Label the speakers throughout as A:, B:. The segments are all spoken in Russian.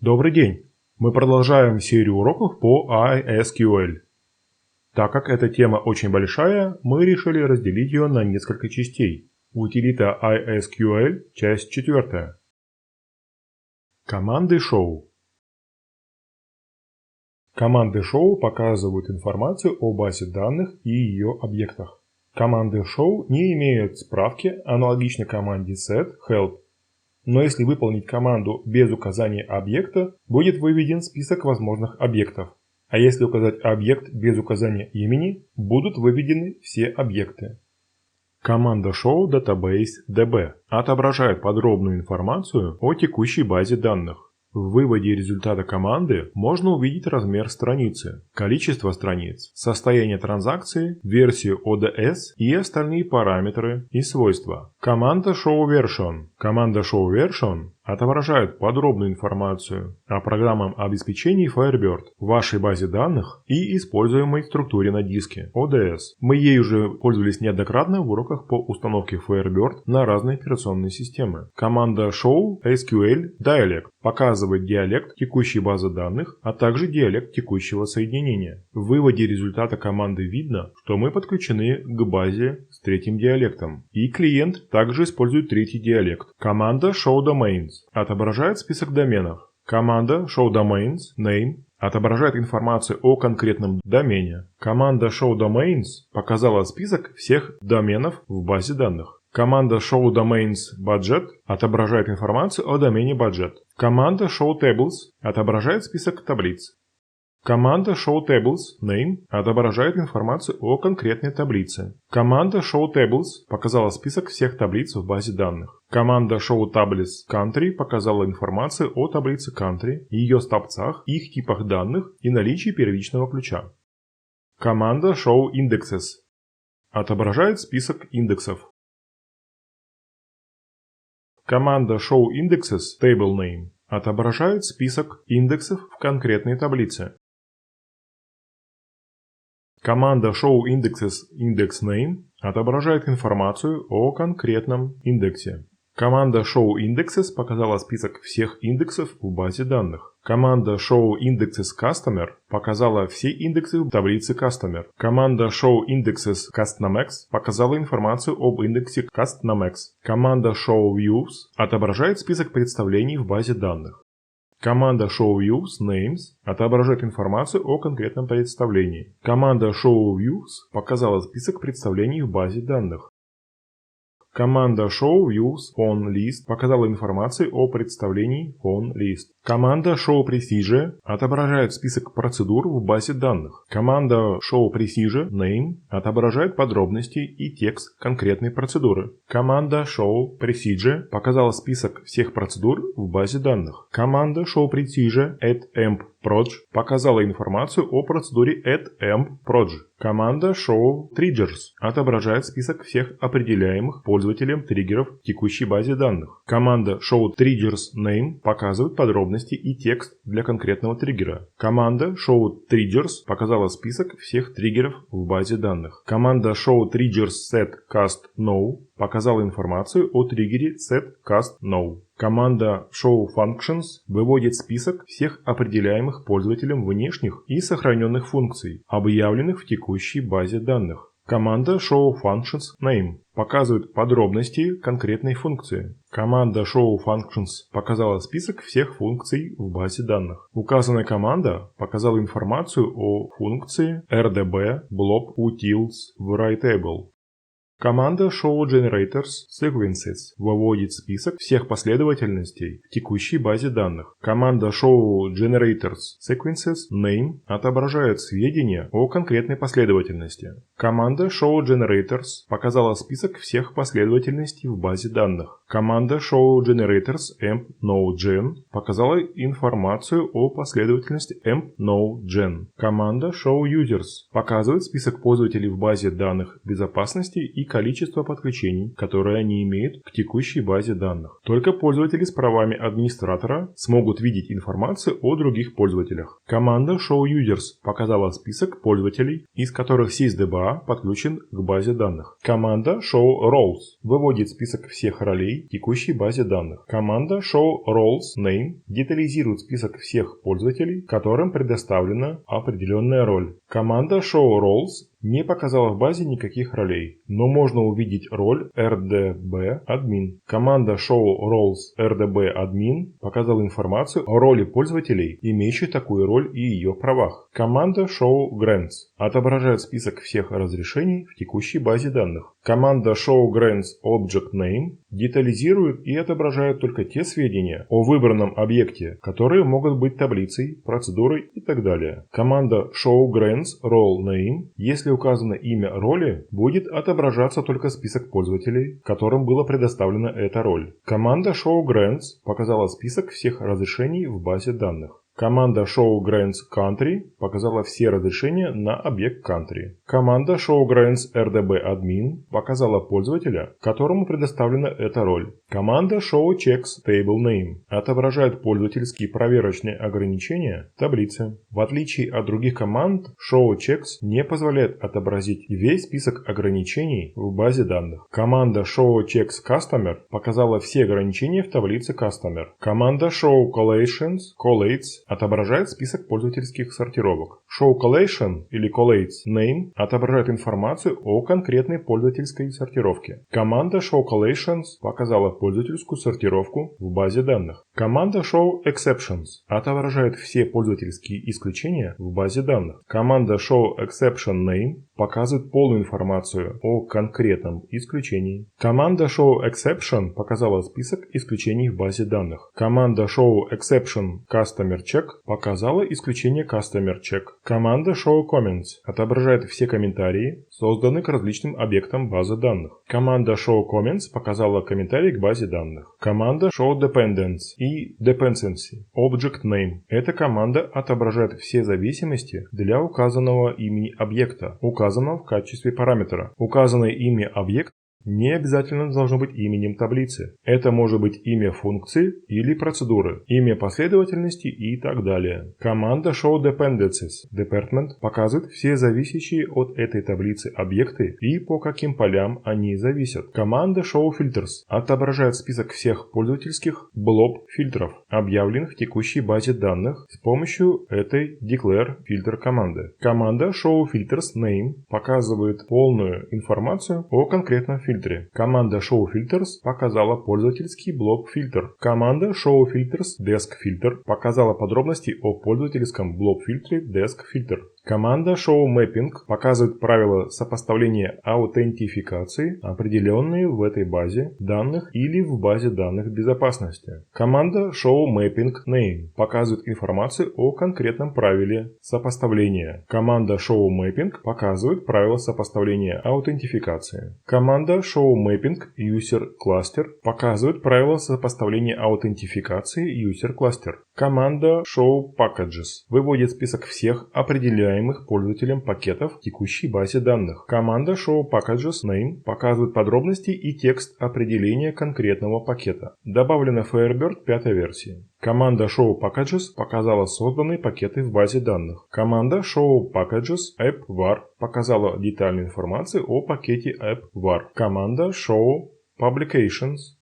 A: Добрый день! Мы продолжаем серию уроков по ISQL. Так как эта тема очень большая, мы решили разделить ее на несколько частей. Утилита ISQL, часть 4. Команды show. Команды show показывают информацию о базе данных и ее объектах. Команды show не имеют справки, аналогично команде set, help. Но если выполнить команду без указания объекта, будет выведен список возможных объектов. А если указать объект без указания имени, будут выведены все объекты. Команда show database db отображает подробную информацию о текущей базе данных. В выводе результата команды можно увидеть размер страницы, количество страниц, состояние транзакции, версию ODS и остальные параметры и свойства. Команда showVersion. Команда showVersion отображает подробную информацию о программном обеспечении Firebird в вашей базе данных и используемой структуре на диске ODS. Мы ей уже пользовались неоднократно в уроках по установке Firebird на разные операционные системы. Команда showSQL Dialect показывает диалект текущей базы данных, а также диалект текущего соединения. В выводе результата команды видно, что мы подключены к базе с третьим диалектом. И клиент также использует третий диалект. Команда showDomains отображает список доменов. Команда showDomains name отображает информацию о конкретном домене. Команда showDomains показала список всех доменов в базе данных. Команда showDomains budget отображает информацию о домене budget. Команда showTables отображает список таблиц. Команда showTables name отображает информацию о конкретной таблице. Команда showTables показала список всех таблиц в базе данных. Команда showTables country показала информацию о таблице country, ее столбцах, их типах данных и наличии первичного ключа. Команда showIndexes отображает список индексов. Команда showIndexes table name отображает список индексов в конкретной таблице. Команда showIndexes indexName отображает информацию о конкретном индексе. Команда showIndexes показала список всех индексов в базе данных. Команда showIndexesCustomer показала все индексы в таблице Customer. Команда showIndexesCustomX показала информацию об индексе Customex. Команда showViews отображает список представлений в базе данных. Команда showViewsNames отображает информацию о конкретном представлении. Команда showViews показала список представлений в базе данных. Команда showViewsOnList показала информацию о представлении OnList. Команда showProcedure отображает список процедур в базе данных. Команда showProcedureName отображает подробности и текст конкретной процедуры. Команда showProcedure показала список всех процедур в базе данных. Команда showProcedure@EmpProj показала информацию о процедуре @EmpProj. Команда showTriggers отображает список всех определяемых пользователем триггеров в текущей базе данных. Команда showTriggersName показывает подробности и текст для конкретного триггера. Команда showTriggers показала список всех триггеров в базе данных. Команда showTriggersSetCastNow показала информацию о триггере setCastNow. Команда showFunctions выводит список всех определяемых пользователем внешних и сохраненных функций, объявленных в текущей базе данных. Команда showFunctionsName показывает подробности конкретной функции. Команда showFunctions показала список всех функций в базе данных. Указанная команда показала информацию о функции rdb blob utils writable. Команда showGenerators_Sequences выводит список всех последовательностей в текущей базе данных. Команда showGenerators_Sequences_Name отображает сведения о конкретной последовательности. Команда showGenerators показала список всех последовательностей в базе данных. Команда showGenerators_EmpNoGen показала информацию о последовательности EmpNoGen. Команда showUsers показывает список пользователей в базе данных безопасности и количество подключений, которые они имеют к текущей базе данных. Только пользователи с правами администратора смогут видеть информацию о других пользователях. Команда ShowUsers показала список пользователей, из которых SysDBA подключен к базе данных. Команда ShowRoles выводит список всех ролей в текущей базе данных. Команда ShowRolesName детализирует список всех пользователей, которым предоставлена определенная роль. Команда ShowRoles не показала в базе никаких ролей, но можно увидеть роль RDB-админ. Команда ShowRolesRDB-админ показала информацию о роли пользователей, имеющих такую роль, и ее правах. Команда ShowGrants отображает список всех разрешений в текущей базе данных. Команда ShowGrantsObjectName детализирует и отображает только те сведения о выбранном объекте, которые могут быть таблицей, процедурой и так далее. Команда ShowGrantsRoleName, если указано имя роли, будет отображаться только список пользователей, которым была предоставлена эта роль. Команда ShowGrants показала список всех разрешений в базе данных. Команда ShowGrantsCountry показала все разрешения на объект Country. Команда ShowGrantsRDB-админ показала пользователя, которому предоставлена эта роль. Команда ShowChecksTableName отображает пользовательские проверочные ограничения таблицы. В отличие от других команд, ShowChecks не позволяет отобразить весь список ограничений в базе данных. Команда ShowChecksCustomer показала все ограничения в таблице Customer. Команда ShowCollations отображает список пользовательских сортировок. ShowCollation или CollateName отображает информацию о конкретной пользовательской сортировке. Команда ShowCollations показала пользовательскую сортировку в базе данных. Команда ShowExceptions отображает все пользовательские исключения в базе данных. Команда ShowExceptionName показывает полную информацию о конкретном исключении. Команда ShowException показала список исключений в базе данных. Команда ShowExceptionCustomerCheck показала исключение CustomerCheck. Команда ShowComments отображает все комментарии, созданные к различным объектам базы данных. Команда ShowComments показала комментарии к базе данных. Команда ShowDependence и Dependency ObjectName. Эта команда отображает все зависимости для указанного имени объекта, указанного в качестве параметра. Указанное имя объекта не обязательно должно быть именем таблицы. Это может быть имя функции или процедуры, имя последовательности и так далее. Команда ShowDependencies Department показывает все зависящие от этой таблицы объекты и по каким полям они зависят. Команда ShowFilters отображает список всех пользовательских блоб-фильтров, объявленных в текущей базе данных с помощью этой declare-фильтр команды. Команда ShowFiltersName показывает полную информацию о конкретном фильтре. Команда ShowFilters показала пользовательский блоб-фильтр. Команда ShowFiltersDeskFilter показала подробности о пользовательском блоб-фильтре DeskFilter. Команда ShowMapping показывает правила сопоставления аутентификации, определенные в этой базе данных или в базе данных безопасности. Команда ShowMappingName показывает информацию о конкретном правиле сопоставления. Команда ShowMapping показывает правила сопоставления аутентификации. Команда ShowMappingUserCluster показывает правила сопоставления аутентификации UserCluster. Команда ShowPackages выводит список всех определяемых пользователем пакетов в текущей базе данных. Команда ShowPackagesName показывает подробности и текст определения конкретного пакета. Добавлена Firebird 5 версии. Команда ShowPackages показала созданные пакеты в базе данных. Команда ShowPackagesAppVar показала детальную информацию о пакете AppVar. Команда ShowPublications.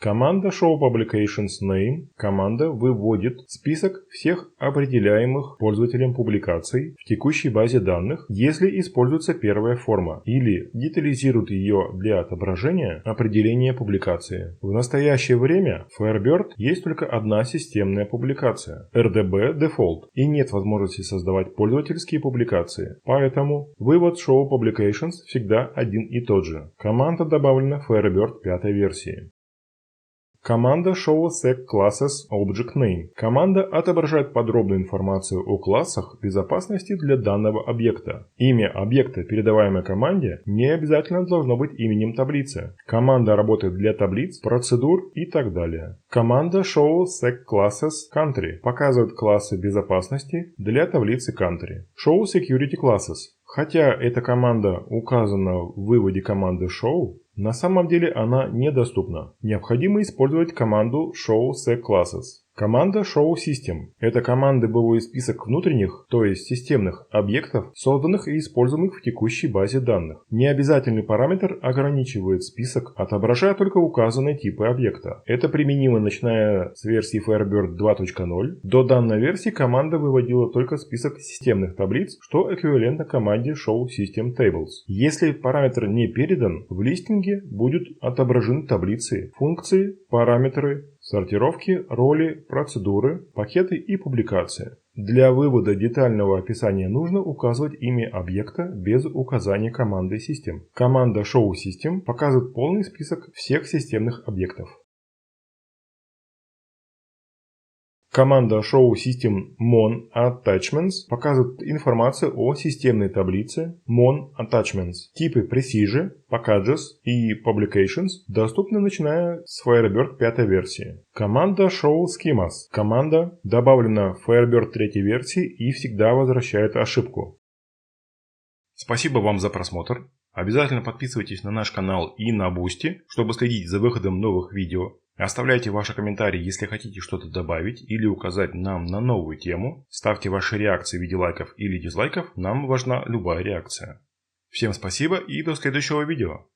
A: Команда ShowPublicationsName команда выводит список всех определяемых пользователем публикаций в текущей базе данных, если используется первая форма, или детализирует ее для отображения определения публикации. В настоящее время в Firebird есть только одна системная публикация – RDB Default, и нет возможности создавать пользовательские публикации, поэтому вывод ShowPublications всегда один и тот же. Команда добавлена в Firebird 5 версии. Команда ShowSecClassesObjectName. Команда отображает подробную информацию о классах безопасности для данного объекта. Имя объекта, передаваемой команде, не обязательно должно быть именем таблицы. Команда работает для таблиц, процедур и так далее. Команда ShowSecClassesCountry показывает классы безопасности для таблицы Country. ShowSecurityClasses Хотя эта команда указана в выводе команды show, на самом деле она недоступна. Необходимо использовать команду showSecClasses. Команда showSystem – это команда выводит список внутренних, то есть системных объектов, созданных и используемых в текущей базе данных. Необязательный параметр ограничивает список, отображая только указанные типы объекта. Это применимо начиная с версии Firebird 2.0. До данной версии команда выводила только список системных таблиц, что эквивалентно команде showSystemTables. Если параметр не передан, в листинге будут отображены таблицы, функции, параметры, сортировки, роли, процедуры, пакеты и публикации. Для вывода детального описания нужно указывать имя объекта без указания команды System. Команда showSystem показывает полный список всех системных объектов. Команда showSystem monAttachments показывает информацию о системной таблице monAttachments. Типы Prestige, Packages и Publications доступны начиная с Firebird 5 версии. Команда showSchemas. Команда добавлена в Firebird 3 версии и всегда возвращает ошибку. Спасибо вам за просмотр. Обязательно подписывайтесь на наш канал и на Boosty, чтобы следить за выходом новых видео. Оставляйте ваши комментарии, если хотите что-то добавить или указать нам на новую тему. Ставьте ваши реакции в виде лайков или дизлайков, нам важна любая реакция. Всем спасибо и до следующего видео.